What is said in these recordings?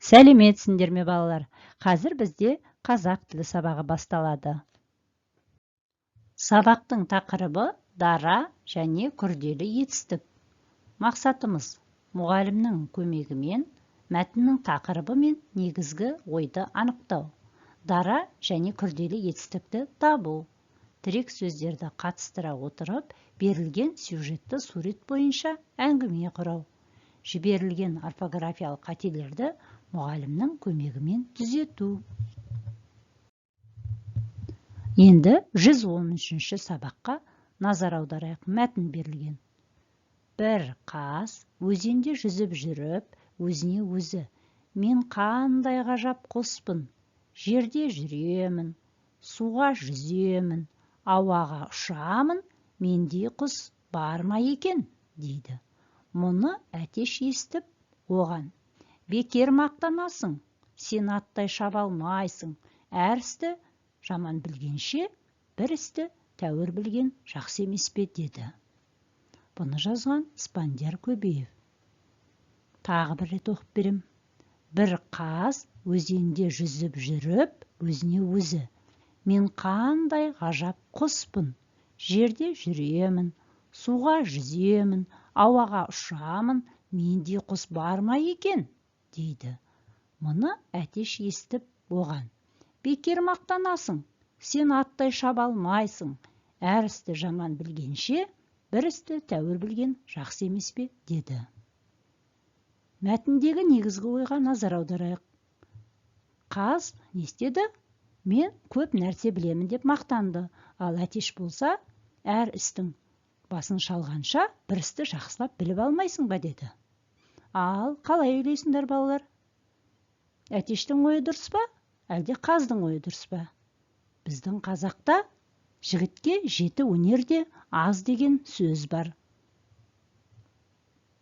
Сәлеметсіңдер ме балалар? Қазір бізде қазақ тілі сабағы басталады. Сабақтың тақырыбы дара және күрделі етістік. Мақсатымыз мұғалімнің көмегімен мәтіннің тақырыбы мен негізгі ойды анықтау. Дара және күрделі етістікті табу. Тірек сөздерді қатыстыра отырып, берілген сюжетті сурет бойынша әңгіме құрау. Жіберілген орфографиялық қателерді мұғалімнің көмегімен түзету. Енді 113-ші сабаққа назар аударайық. Мәтін берілген. Бір қаз өзенде жүзіп жүріп, өзіне өзі: мен қандай ғажап құспын, жерде жүремін, суға жүземін, ауаға ұшамын, мендей құс бар ма екен, дейді. Мұны әтеш естіп, оған: бекер мақтанасың, сен аттай шаба алмайсың, әр істі жаман білгенше, бір істі тәуір білген жақсы емес пе, деді. Бұны жазған Спандияр Көбеев. Тағы бір рет оқып берем. Бір қаз өзенде жүзіп жүріп, өзіне өзі: мен қандай ғажап құспын, жерде жүремін, суға жүземін, ауаға ұшамын, мендей құс бар ма екен, дейді. Мұны әтеш естіп, оған: бекер мақтанасың, сен аттай шаба алмайсың, әр істі жаман білгенше, бір істі тәуір білген жақсы емес пе, деді. Мәтіндегі негізгі ойға назар аударайық. Қаз не істеді? Мен көп нәрсе білемін деп мақтанды. Ал әтеш болса, әр істің басын шалғанша, бір істі жақсылап біліп алмайсың ба, деді. Ал қалай ойлайсыңдар балалар? Әтештің ойы дұрыс па, әлде қаздың ойы дұрыс па? Біздің қазақта жігітке жеті өнерде аз деген сөз бар.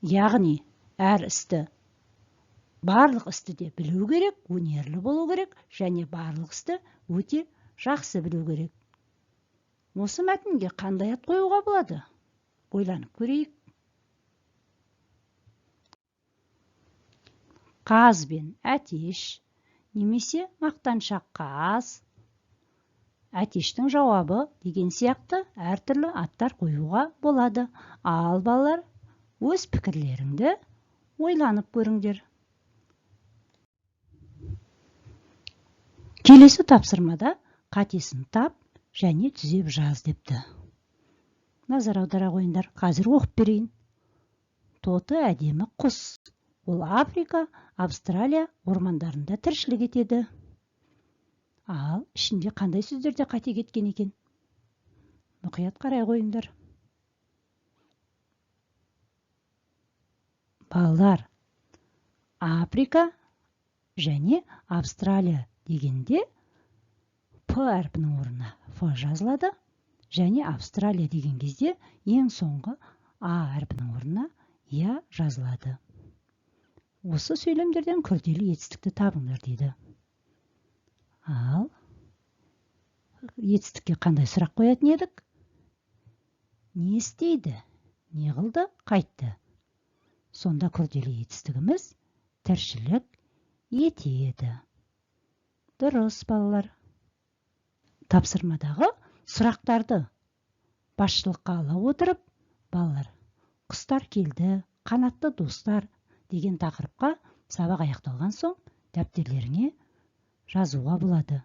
Яғни, әр істі, барлық істі де білу керек, өнерлі болу керек, және барлық істі өте жақсы білу керек. Осы мәтінге қандай ат қоюға болады? Ойланып көрейік. Қаз бен әтеш, немесе мақтаншақ қаз, әтештің жауабы деген сияқты әртүрлі аттар қоюға болады. Ал балалар, өз пікірлеріңді ойланып көріңдер. Келесі тапсырмада қатесін тап және түзеп жаз депті. Назар аудара қойыңдар. Қазір оқып берейін. Тоты әдемі құс. Ол Африка, Австралия ормандарында тіршілік етеді. Ал ішінде қандай сөздерде қате кеткен екен? Мұқият қарай қойыңдар. Балалар, Африка және Австралия дегенде П әрпінің орнына Ф жазылады, және Австралия деген кезде ең соңғы А әрпінің орнына Я жазылады. Осы сөйлемдерден күрделі етістікті табыңдар, дейді. Ал етістікке қандай сұрақ қоятын едік? Не істейді? Не қылды? Қайтты? Сонда күрделі етістігіміз тіршілік етеді. Дұрыс, балалар. Тапсырмадағы сұрақтарды басшылыққа ала отырып, балалар, құстар келді, қанатты достар деген тақырыпқа сабақ аяқталған соң дәптерлеріңе жазуға болады.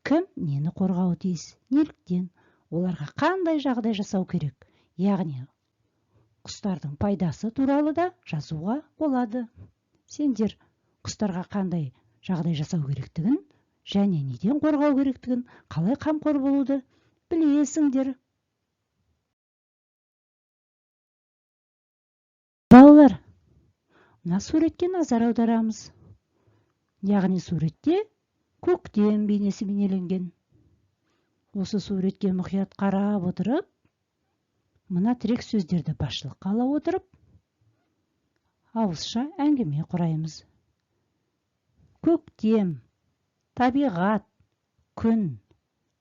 Кім нені қорғауы тиіс? Неліктен? Оларға қандай жағдай жасау керек? Яғни, құстардың пайдасы туралы да жазуға болады. Сендер құстарға қандай жағдай жасау керектігін және неден қорғау керектігін, қалай қамқор болуды білесіңдер. Балалар, мына суретке назар аударамыз. Яғни суретте көктем бейнесі бейнеленген. Осы суретке мұқият қарап отырып, мына тірек сөздерді басшылыққа ала отырып, ауызша әңгіме құраймыз. Көктем, табиғат, күн,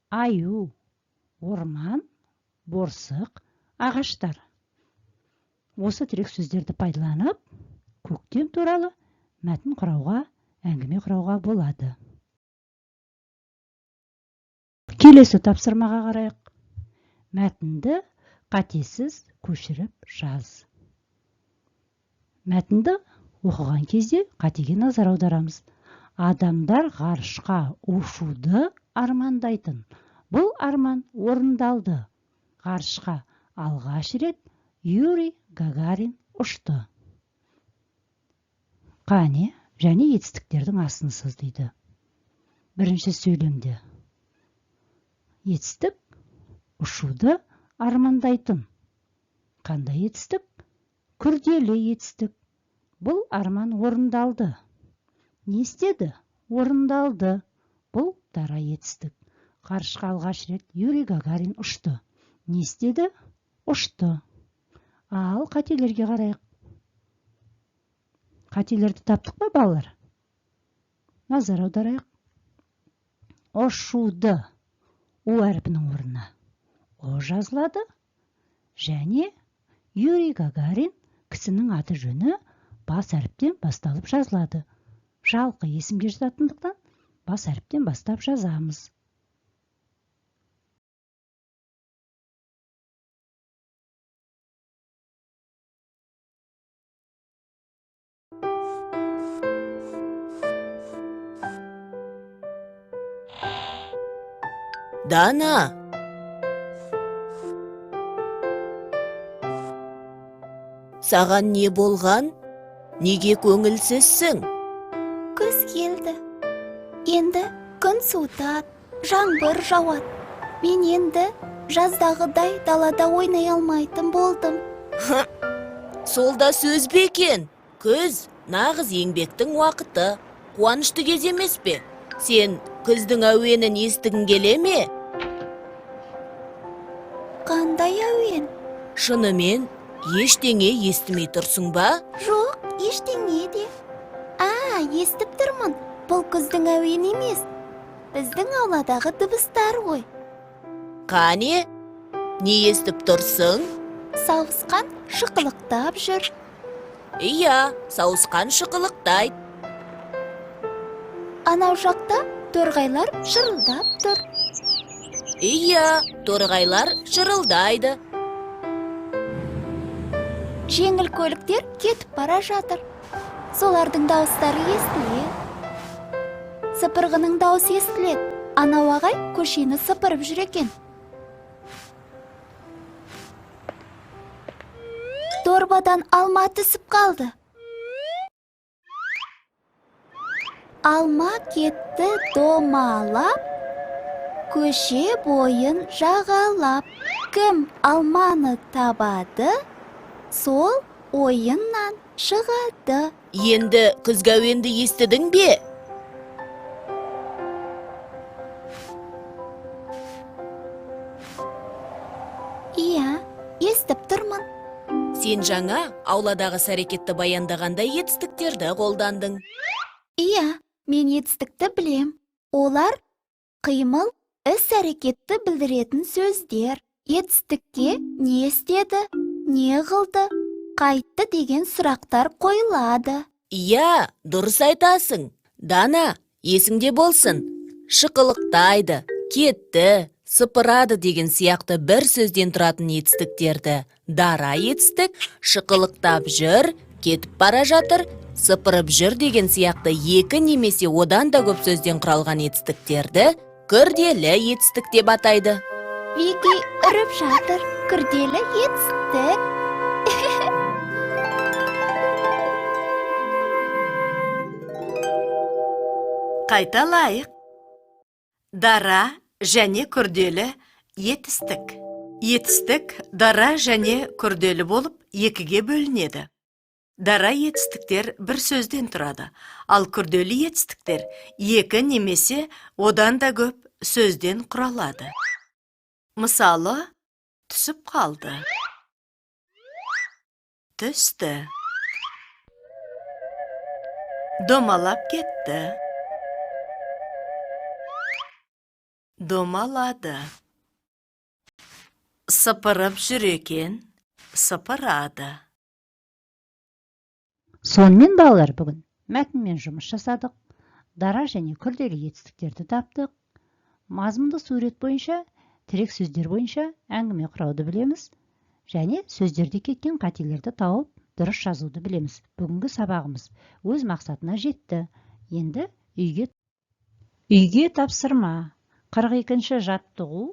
аю, орман, борсық, ағаштар. Осы тірек сөздерді пайдаланып, көктем туралы мәтін құрауға әңгіме құрауға болады. Келесі тапсырмаға қарайық. Мәтінді қатесіз көшіріп жаз. Мәтінді оқыған кезде қатеге назар аударамыз. Адамдар ғарышқа ұшуды армандайтын. Бұл арман орындалды. Ғарышқа алғаш рет Юрий Гагарин ұшты. Қане және етістіктердің астын сыздайды. Бірінші сөйлемде. Етістік ұшуды армандайтын. Қандай етістік? Күрделі етістік. Бұл арман орындалды. Не істеді? Орындалды. Бұл дара етістік. Ғарышқа алғаш рет Юрий Гагарин ұшты. Не істеді? Ұшты. Ал қателерге қарайық. Қателерді таптық па, балалар? Назар аударайық. Ұшуды У әрпінің орнына О жазылады. Және Юрий Гагарин кісінің аты жөні бас әріптен басталып жазылады. Жалқы есімге жататындықтан бас әріптен бастап жазамыз. Дана! Саған не болған? Неге көңілсізсің? Күз келді. Енді күн суытады, жаңбыр жауады. Мен енді жаздағыдай далада ойнай алмайтын болдым. Сол да сөз бе екен? Күз нағыз еңбектің уақыты. Қуанышты кез емес пе? Сен күздің әуенін естігің келе ме? Қандай әуен? Шынымен ештеңе естімей тұрсың ба? Жоқ, ештеңе де. Естіп тұрмын. Бұл күздің әуен емес. Біздің ауладағы дыбыстар ғой. Қане? Не естіп тұрсың? Сауысқан шықылықтап жүр. Иә, сауысқан шықылықтайды. Анау жақта торғайлар шырылдап тұр. Иә, торғайлар шырылдайды. Жеңіл көліктер кетіп бара жатыр. Солардың дауыстары естіледі. Сыпырғының дауысы естіледі. Анау ағай көшені сыпырып жүр екен. Дорбадан алма түсіп қалды. Алма кетті домалап, көше бойын жағалап. Кім алманы табады, сол ойыннан шығады. Енді күзгі әуенді естідің бе? Иә, естіп тұрмын. Сен жаңа ауладағы әрекетті баяндағанда етістіктерді қолдандың. Иә, мен етістікті білем. Олар қимыл, іс-әрекетті білдіретін сөздер. Етістікке не істеді, не қылды, қайтты деген сұрақтар қойылады. Иә, дұрыс айтасың. Дана, есіңде болсын. Шықылықтайды, кетті, сыпырады деген сияқты бір сөзден тұратын етістіктерді дара етістік, шықылықтап жүр, кетіп бара жатыр, сыпырып жүр деген сияқты екі немесе одан да көп сөзден құралған етістіктерді күрделі етістік деп атайды. Вики үріп жатыр. Күрделі етістік. Қайталайық. Дара және күрделі етістік. Етістік дара және күрделі болып екіге бөлінеді. Дара етістіктер бір сөзден тұрады, ал күрделі етістіктер екі немесе одан да көп сөзден құралады. Мысалы, түсіп қалды, түсті, домалап кетті, домалады, сыпырып жүр екен, сыпырады. Сонымен балалар бүгін мәтінмен жұмыс жасадық. дара және күрделі етістіктерді таптық. Мазмұнды сурет бойынша, тірек сөздер бойынша әңгіме құрауды білеміз. Және сөздерде кеткен қателерді тауып, дұрыс жазуды білеміз. Бүгінгі сабағымыз өз мақсатына жетті. Енді үйге тапсырма. 42-ші жаттығу,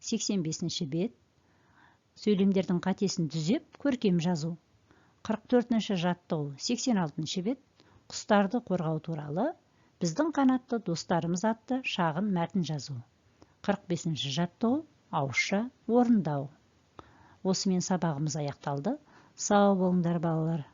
85-ші бет. Сөйлемдердің қатесін түзеп, көркем жазу. 44-ші жаттығу, 86-ші бет. Құстарды қорғау туралы біздің қанатты достарымыз атты шағын мәтін жазу. 45-ші жаттығу, ауызша орындау. Осымен сабағымыз аяқталды. Сау болыңдар балалар.